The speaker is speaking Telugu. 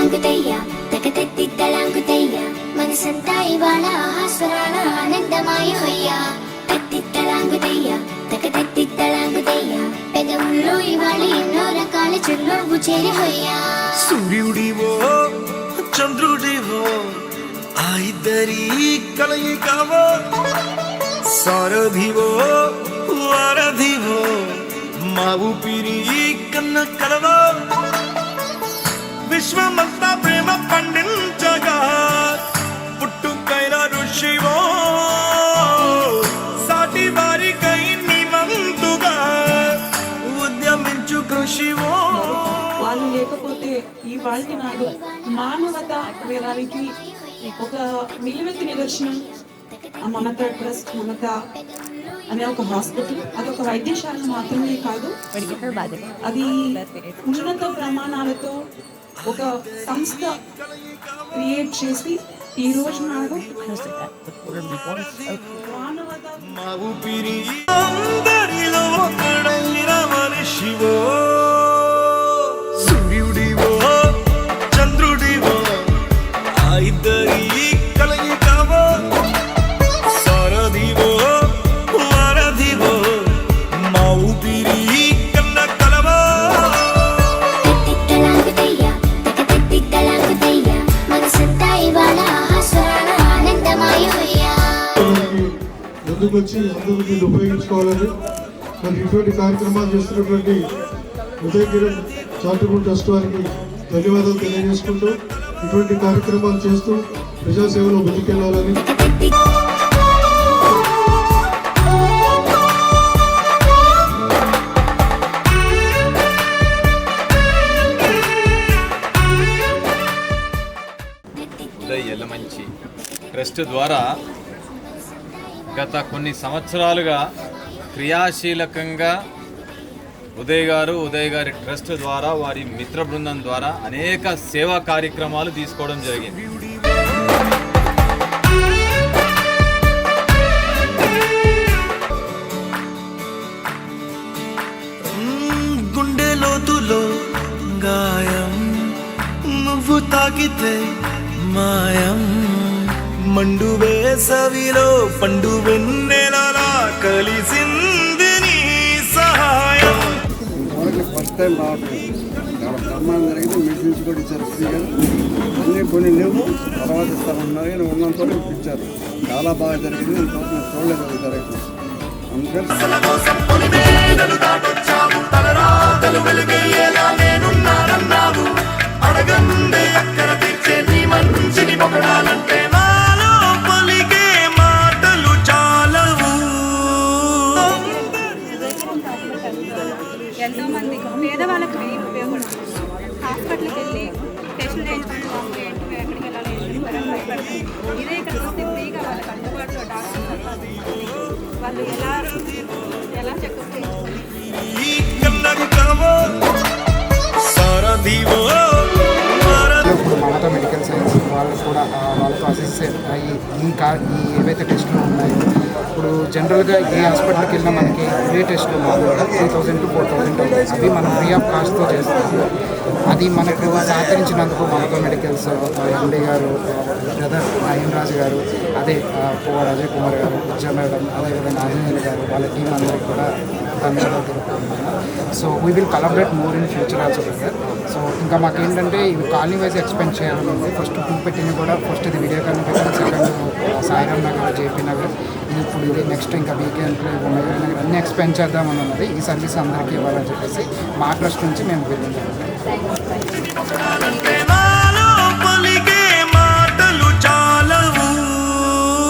తలాంగుతయ్య తకతెత్తిత్తలాంగుతయ్య మనసంతా ఇవాళ ఆస్వరాల ఆనందమాయ హొయ్యా తత్తిత్తలాంగుతయ్య తకతెత్తిత్తలాంగుతయ్య పెదవుల్లో ఇవాళ ఎన్నో రకాల చిరునవ్వు చేరి హొయ్యా సూర్యుడివో చంద్రుడివో ఆ ఇద్దరి కలయికవో సారథివో వారధివో మా ఊపిరి కన్న కలవో విశ్వమంతా ప్రేమ పండించగా పుట్టుకైన ఋషివో సాటి వారికై నివంతుగా ఉద్యమించు కృషివో. వాళ్ళు లేకపోతే ఈ వాళ్ళకి నాడు మానవత వేదానికి ఒక నిలువెత్తి నిదర్శనం మమత ట్రస్ట్. మమత అనే ఒక హాస్పిటల్, అదొక వైద్యశాల మాత్రమే కాదు, అది ఉన్నత ప్రమాణాలతో ఒక సంస్థ క్రియేట్ చేసి ఈ రోజు నాడు శివో సూర్యుడివో చంద్రుడివో ఆ ఇద్దరి కలయికవో సారథివో వారధివో మా ఊపిరి కన్న కలవో. తత్తిత్తలాంగుతయ్య తకతెత్తిత్తలాంగుతయ్య మనసంతా ఇవాళ ఆస్వరాల ఆనందమాయ హొయ్యా. ముందుకు వచ్చి అందరూ దీన్ని ఉపయోగించుకోవాలని మరి ఇటువంటి కార్యక్రమాలు చేస్తున్నటువంటి ఉదయగిరి చారిటబుల్ ట్రస్ట్ వారికి ధన్యవాదాలు తెలియజేసుకుంటూ ఇటువంటి కార్యక్రమాలు చేస్తూ ప్రజాసేవలో ముందుకెళ్లాలని. ఉదయ్ ఎల్లమంచి ట్రస్ట్ ద్వారా గత కొన్ని సంవత్సరాలుగా క్రియాశీలకంగా ఉదయ్ గారి ట్రస్ట్ ద్వారా వారి మిత్ర బృందం ద్వారా అనేక సేవా కార్యక్రమాలు తీసుకోవడం జరిగింది. గుండె లోతులో గాయం నువ్వు తాకితే మాయం మండు వేసవిలో పండు వెన్నెలలా కలిసింది నీ సహాయం. ఫస్ట్ టైం రావట్లేదు, చాలా బ్రహ్మాండం జరిగింది. మెడిసిన్స్ కూడా ఇచ్చారు ఫ్రీగా, అన్నీ కొన్ని లేవు తర్వాత ఇస్తామన్నారు కానీ ఉన్నంత ఇప్పించారు. చాలా బాగా జరిగింది. ఇంతవరకు నేను చూడలేదు డైరెక్ట్. ఎంతో మంది పేదవాళ్ళకి ఉపయోగపడుతుంది. హాస్పిటల్కి వెళ్ళి టెస్టులు చేయించుకుంటే ఎక్కడికి వెళ్ళాలి భయపడుతుంది. ఇదే ఇక్కడ వస్తే ఫ్రీగా వాళ్ళకి అందుబాటులో డాక్టర్స్ వాళ్ళు ఎలా చెకప్ చేయించుకోవాలి. ఇప్పుడు మమత మెడికల్ సైన్స్ వాళ్ళు కూడా వాళ్ళతో అసిస్ట్ అయ్యి ఈ ఏవైతే టెస్టులు ఉన్నాయో ఇప్పుడు జనరల్గా ఏ హాస్పిటల్కి వెళ్ళినా మనకి ఏ టెస్టులు మామూలుగా 3000 to 4000 అవి మనం ఫ్రీ ఆఫ్ కాస్ట్తో చేస్తాము. అది మనకు సహకరించినందుకు మమత మెడికల్స్ ఎండి గారు, బ్రదర్ నయన్ రాజు గారు, అదే పువ్వాడ అజయ్ కుమార్ గారు, విజయ మేడం, అదేవిధంగా ఆంజనేయులు గారు, వాళ్ళ టీం అందరికీ కూడా ధన్యవాదాలు తెలుపుతున్నాను. So we will collaborate more in future also brother. So ఇంకా మాకేంటంటే ఇవి కాలనీ వైజ్ ఎక్స్పెండ్ చేయాలని ఉంది. ఫస్ట్ 2 పెట్టింది కూడా ఫస్ట్ ఇది విడియో కాలనీ పెట్టింది, సెకండ్ సాయిరామ్ నగర్, జేపీ నగర్, ఇప్పుడు ఇది నెక్స్ట్ ఇంకా వీకెండ్లో నగర్ అన్నీ ఎక్స్పెండ్ చేద్దామని ఉన్నది. ఈ సర్వీస్ అందరికీ ఇవ్వాలని చెప్పేసి మా ట్రస్ట్ నుంచి మేము వెళ్ళింది.